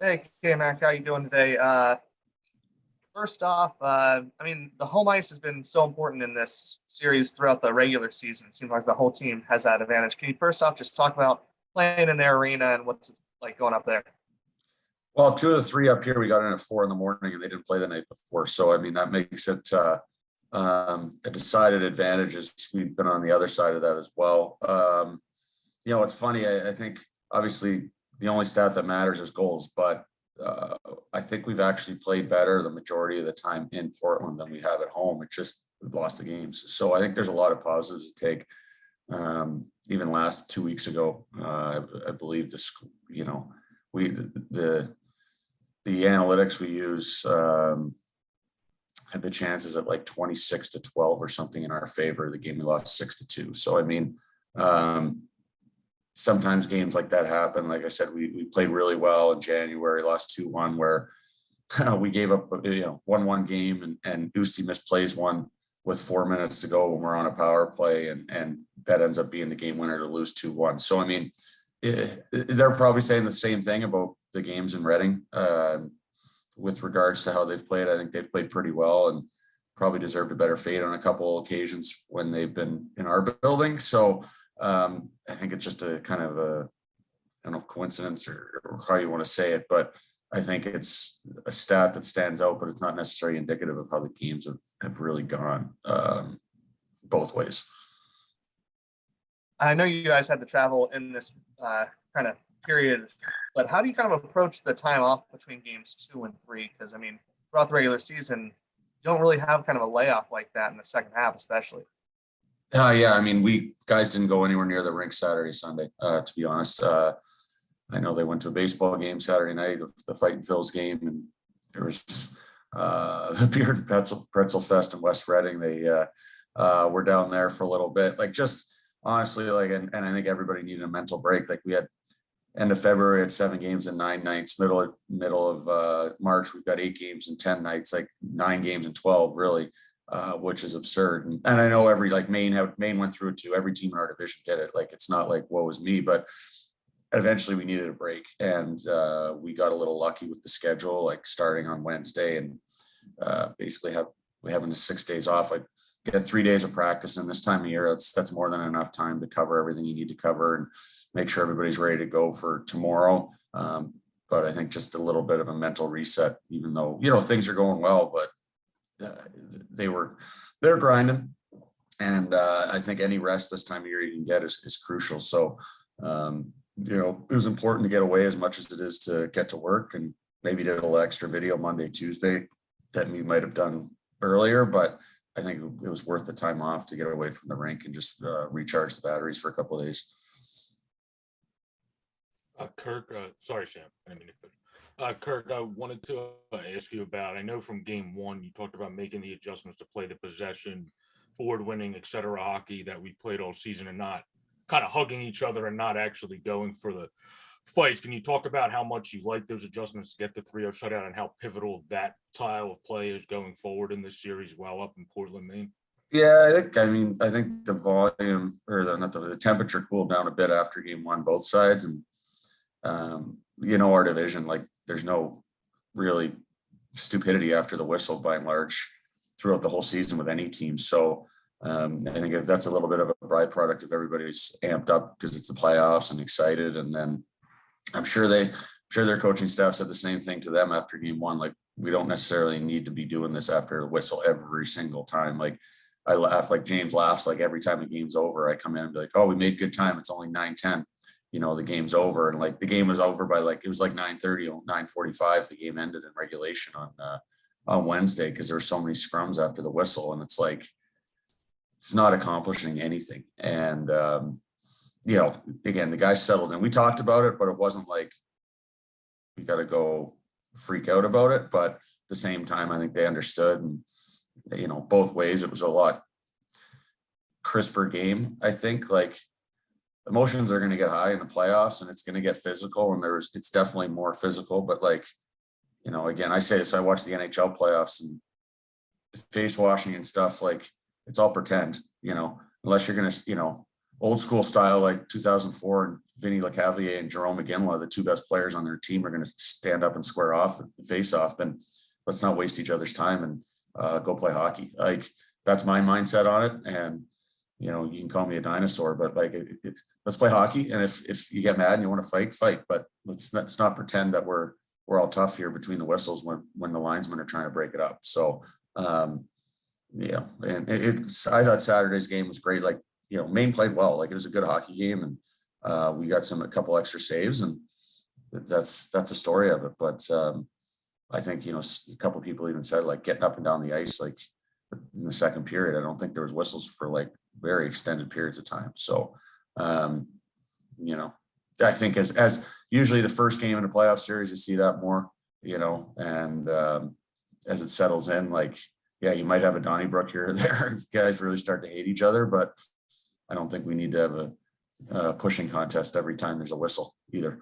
Hey, K-Mac, how you doing today? First off, the home ice has been so important in this series throughout the regular season. It seems like the whole team has that advantage. Can you first off just talk about playing in their arena and what's it like going up there? Well, two of the three up here, we got in at 4 a.m. and they didn't play the night before. So, I mean, that makes it a decided advantage as we've been on the other side of that as well. It's funny. I think obviously the only stat that matters is goals, but I think we've actually played better the majority of the time in Portland than we have at home. It's just we've lost the games. So I think there's a lot of positives to take. Even last 2 weeks ago, I believe we the analytics we use had the chances at like 26-12 or something in our favor. The game we lost 6-2. So I mean, sometimes games like that happen. Like I said, we played really well in January, lost 2-1, where we gave up 1-1 game and Usti misplays one with 4 minutes to go when we're on a power play, and that ends up being the game winner to lose 2-1. So I mean, they're probably saying the same thing about the games in Reading with regards to how they've played. I think they've played pretty well and probably deserved a better fate on a couple of occasions when they've been in our building. So I think it's just a kind of a, I don't know if coincidence or how you want to say it, but I think it's a stat that stands out, but it's not necessarily indicative of how the games have really gone both ways. I know you guys had to travel in this kind of period, but how do you kind of approach the time off between games 2 and 3? Because I mean, throughout the regular season, you don't really have kind of a layoff like that in the second half, especially. Yeah, I mean, we guys didn't go anywhere near the rink Saturday, Sunday, to be honest. I know they went to a baseball game Saturday night, the Fightin' Phils game, and there was the Beer and Pretzel Fest in West Reading. They were down there for a little bit, like just honestly, like, and I think everybody needed a mental break. Like we had end of February at 7 games and 9 nights, middle of March, we've got 8 games and 10 nights, like 9 games and 12 really. Which is absurd. And I know Maine went through it too. Every team in our division did it. Like, it's not like, woe is me, but eventually we needed a break. And we got a little lucky with the schedule, like starting on Wednesday and basically having the 6 days off. Like, get 3 days of practice. And this time of year, that's more than enough time to cover everything you need to cover and make sure everybody's ready to go for tomorrow. But I think just a little bit of a mental reset, even though, things are going well, but they're grinding, and I think any rest this time of year you can get is crucial. So it was important to get away as much as it is to get to work, and maybe did a little extra video Monday, Tuesday that we might have done earlier, but I think it was worth the time off to get away from the rink and just recharge the batteries for a couple of days. Kirk, sorry, Sam. I didn't mean to. Kirk, I wanted to ask you about, I know from game 1, you talked about making the adjustments to play the possession, board winning, et cetera, hockey that we played all season and not kind of hugging each other and not actually going for the fights. Can you talk about how much you like those adjustments to get the 3-0 shutout and how pivotal that style of play is going forward in this series while up in Portland, Maine? Yeah, I think the volume or the temperature cooled down a bit after game 1, both sides. And, our division, like, there's no really stupidity after the whistle by and large throughout the whole season with any team. So I think that's a little bit of a byproduct of everybody's amped up because it's the playoffs and excited. And then I'm sure their coaching staff said the same thing to them after game 1. Like, we don't necessarily need to be doing this after the whistle every single time. Like, I laugh, like James laughs, like every time the game's over, I come in and be like, oh, we made good time. It's only 9:10. The game's over. And like the game was over by it was like 9:30, 9:45. The game ended in regulation on Wednesday because there were so many scrums after the whistle. And it's like, it's not accomplishing anything. And, again, the guys settled in. We talked about it, but it wasn't like we got to go freak out about it. But at the same time, I think they understood. And, both ways, it was a lot crisper game. I think, like, emotions are going to get high in the playoffs and it's going to get physical, and it's definitely more physical, but like, again, I say this, I watch the NHL playoffs and the face washing and stuff, like, it's all pretend, unless you're going to, old school style, like 2004, and Vinny LeCavalier and Jerome McGinley, the two best players on their team, are going to stand up and square off, face off, then let's not waste each other's time and go play hockey. Like, that's my mindset on it. And, you know, you can call me a dinosaur, but like, let's play hockey. And if you get mad and you want to fight, but let's not pretend that we're all tough here between the whistles when the linesmen are trying to break it up. So, yeah, and I thought Saturday's game was great. Like, you know, Maine played well. Like, it was a good hockey game, and we got a couple extra saves, and that's the story of it. But I think, you know, a couple of people even said, like, getting up and down the ice, like, in the second period, I don't think there was whistles for like very extended periods of time. So, you know, I think as usually the first game in a playoff series, you see that more, you know, and as it settles in, like, yeah, you might have a Donnybrook here or there if guys really start to hate each other, but I don't think we need to have a pushing contest every time there's a whistle either.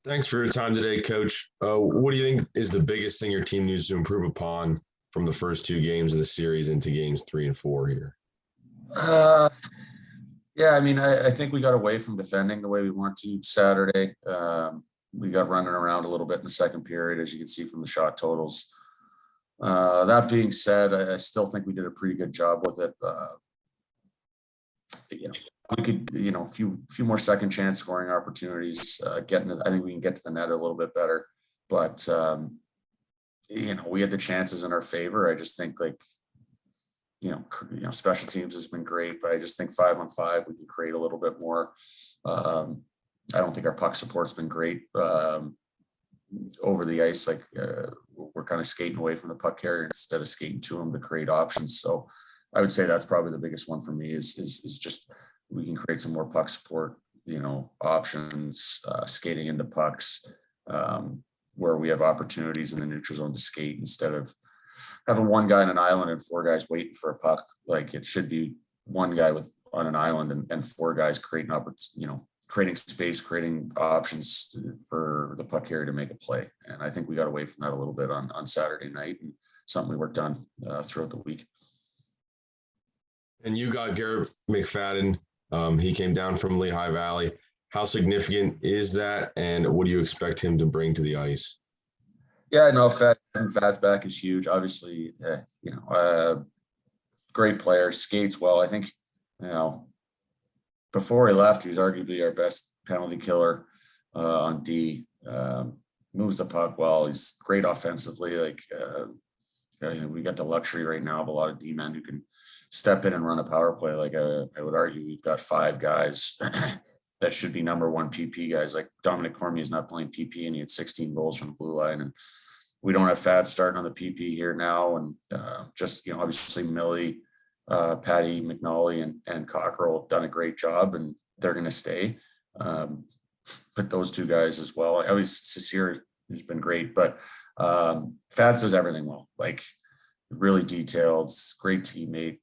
Thanks for your time today, Coach. What do you think is the biggest thing your team needs to improve upon from the first two games of the series into games 3 and 4 here? Yeah, I mean, I think we got away from defending the way we want to Saturday. We got running around a little bit in the second period, as you can see from the shot totals. That being said, I still think we did a pretty good job with it. You know, we could, you know, a few more second chance scoring opportunities. I think we can get to the net a little bit better, but you know, we had the chances in our favor. I just think, like, you know, special teams has been great, but I just think 5-on-5 we can create a little bit more. I don't think our puck support's been great over the ice. Like, we're kind of skating away from the puck carrier instead of skating to them to create options. So I would say that's probably the biggest one for me is just we can create some more puck support, you know, options, skating into pucks, where we have opportunities in the neutral zone to skate instead of having one guy on an island and four guys waiting for a puck. Like, it should be one guy on an island and four guys creating creating space, creating options for the puck carrier to make a play. And I think we got away from that a little bit on Saturday night, and something we worked on throughout the week. And you got Garrett McFadden. He came down from Lehigh Valley. How significant is that, and what do you expect him to bring to the ice? Yeah, no, Fad's back is huge. Obviously, you know, great player, skates well. I think, you know, before he left, he was arguably our best penalty killer on D. Moves the puck well. He's great offensively. Like, you know, we got the luxury right now of a lot of D men who can step in and run a power play. Like, I would argue we've got 5 guys that should be number 1 PP guys. Like, Dominic Cormier is not playing PP, and he had 16 goals from the blue line. And we don't have Fad starting on the PP here now. And just, you know, obviously Millie, Patty McNally and Cockrell have done a great job, and they're going to stay. But those 2 guys as well. Always Cecile has been great, but Fads does everything well. Like, really detailed, great teammate.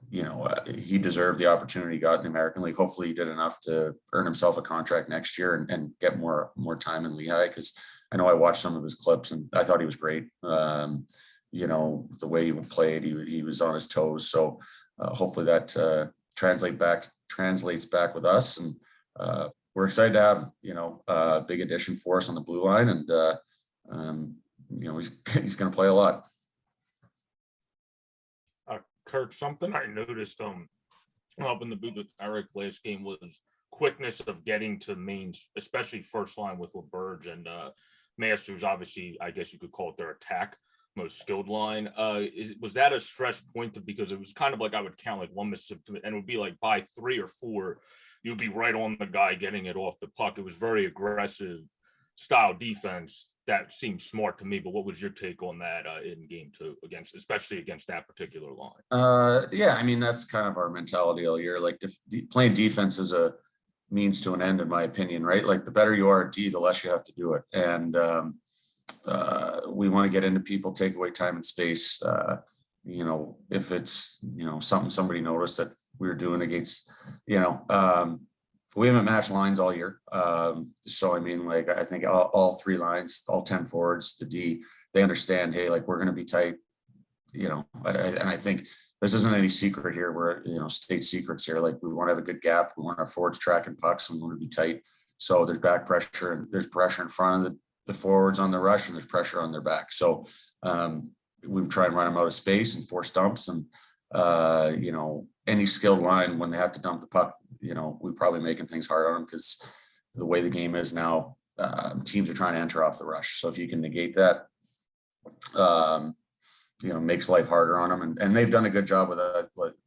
You know, he deserved the opportunity he got in the American League. Hopefully he did enough to earn himself a contract next year and get more time in Lehigh, because I know I watched some of his clips and I thought he was great. You know, the way he played, he was on his toes. So hopefully that translates back with us. And we're excited to have him, you know, big addition for us on the blue line. And, you know, he's going to play a lot. Kirk, something I noticed up in the booth with Eric last game was quickness of getting to Maine's, especially first line with LaBerge and Masters. Obviously, I guess you could call it their attack, most skilled line. Was that a stress point because it was kind of like I would count like 1 Mississippi, and it would be like by 3 or 4, you'd be right on the guy getting it off the puck. It was very aggressive style defense that seemed smart to me. But what was your take on that in game 2 especially against that particular line? Yeah, I mean, that's kind of our mentality all year. Like, playing defense is a means to an end, in my opinion, right? Like, the better you are at D, the less you have to do it. And we want to get into people, take away time and space. You know, if it's, you know, something somebody noticed that we were doing against, you know, we haven't matched lines all year. So, I mean, like, I think all 3 lines, all 10 forwards, the D, they understand, hey, like, we're going to be tight, you know, and I think this isn't any secret here. We're, state secrets here. Like, we want to have a good gap. We want our forwards tracking pucks, and we want to be tight. So there's back pressure, and there's pressure in front of the forwards on the rush, and there's pressure on their back. So we try and run them out of space and force dumps, and any skilled line, when they have to dump the puck, we're probably making things hard on them, because the way the game is now, teams are trying to enter off the rush. So if you can negate that, makes life harder on them, and they've done a good job with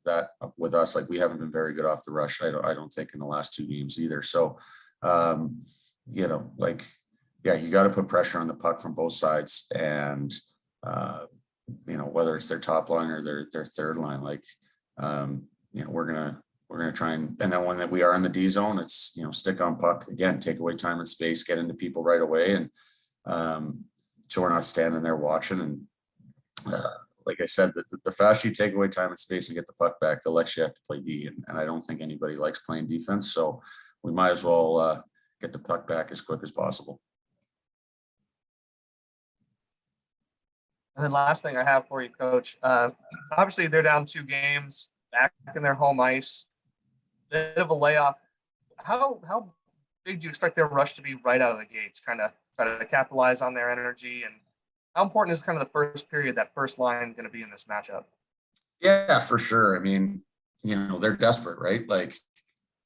that with us. Like, we haven't been very good off the rush. I don't think in the last 2 games either. So, you got to put pressure on the puck from both sides, and whether it's their top line or their third line, we're gonna try and then when we are in the D zone, it's stick on puck again, take away time and space, get into people right away, and so we're not standing there watching. And like I said, the faster you take away time and space and get the puck back, the less you have to play D. And I don't think anybody likes playing defense, so we might as well get the puck back as quick as possible. And then last thing I have for you, Coach, obviously they're down 2 games, back in their home ice, bit of a layoff. How big do you expect their rush to be right out of the gates, kind of try to capitalize on their energy? And how important is kind of the first period, that first line, going to be in this matchup? Yeah, for sure. I mean, they're desperate, right? Like,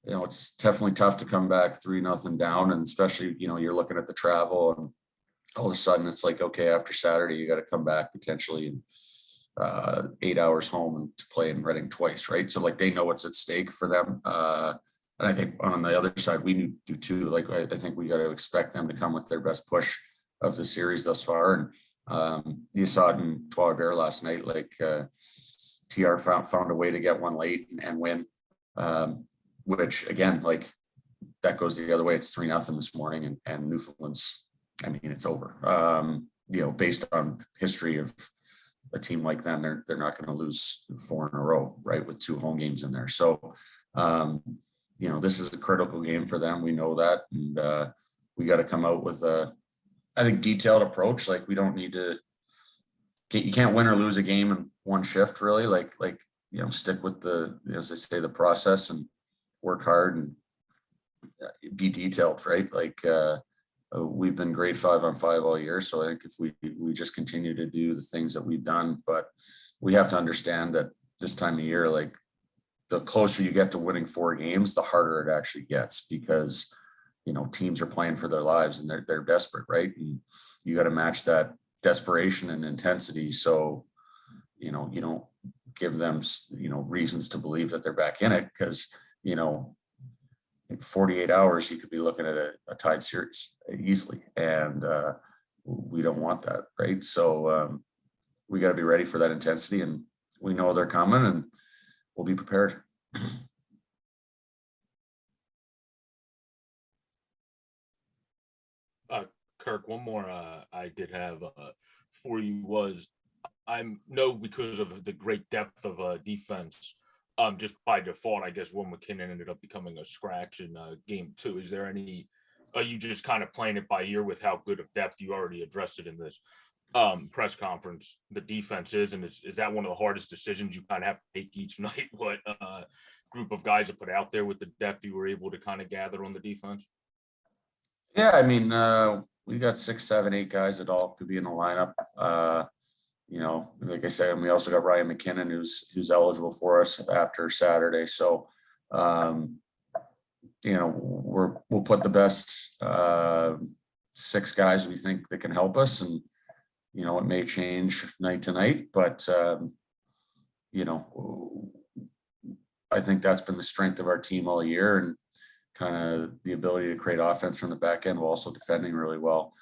it's definitely tough to come back 3-0 down, and especially, you're looking at the travel, and all of a sudden it's like, okay, after Saturday, you got to come back potentially in 8 hours home and to play in Reading twice, right? So, like, they know what's at stake for them. And I think on the other side, we do too. Like, I think we got to expect them to come with their best push of the series thus far. And you saw it in Trois-Rivières last night. Like, TR found a way to get one late and win, which again, like, that goes the other way. It's 3-0 this morning, and Newfoundland's, I mean, it's over. Based on history of a team like them, they're not going to lose 4 in a row, right? With 2 home games in there. So, this is a critical game for them. We know that, and we got to come out with I think, detailed approach. Like, we don't need to you can't win or lose a game in one shift, really. Like, stick with as they say, the process, and work hard and be detailed, right? Like, we've been great 5-on-5 all year. So I think if we just continue to do the things that we've done, but we have to understand that this time of year, like, the closer you get to winning 4 games, the harder it actually gets, because, teams are playing for their lives, and they're desperate, right? And you got to match that desperation and intensity. So, you don't give them, reasons to believe that they're back in it, because, in 48 hours, you could be looking at a tied series easily. And we don't want that, right? So we got to be ready for that intensity, and we know they're coming, and we'll be prepared. Kirk, one more I did have for you was, I know because of the great depth of defense, just by default, I guess Will McKinnon ended up becoming a scratch in game 2. Is there any, are you just kind of playing it by ear with how good of depth? You already addressed it in this press conference, the defense is, and is that one of the hardest decisions you kind of have to make each night? What group of guys to put out there with the depth you were able to kind of gather on the defense? Yeah, I mean, we got 6, 7, 8 guys that all could be in the lineup. Like I said, and we also got Ryan McKinnon, who's eligible for us after Saturday. So, we'll put the best 6 guys we think that can help us, and it may change night to night, but I think that's been the strength of our team all year, and kind of the ability to create offense from the back end while also defending really well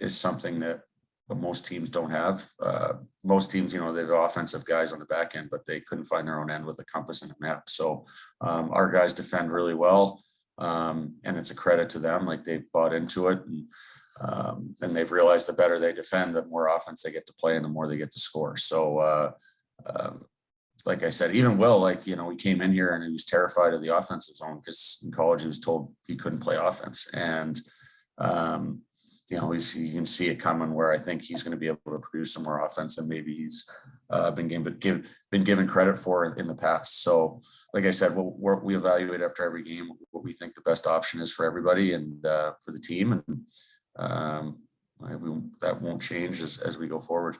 is something that most teams don't have. Most teams, they have offensive guys on the back end, but they couldn't find their own end with a compass and a map. So our guys defend really well, and it's a credit to them. Like, they've bought into it, and they've realized the better they defend, the more offense they get to play, and the more they get to score. So like I said, even Will, he came in here and he was terrified of the offensive zone, because in college he was told he couldn't play offense. And, you can see it coming, where I think he's going to be able to produce some more offense than maybe he's been given credit for in the past. So, like I said, we evaluate after every game what we think the best option is for everybody and for the team, and that won't change as we go forward.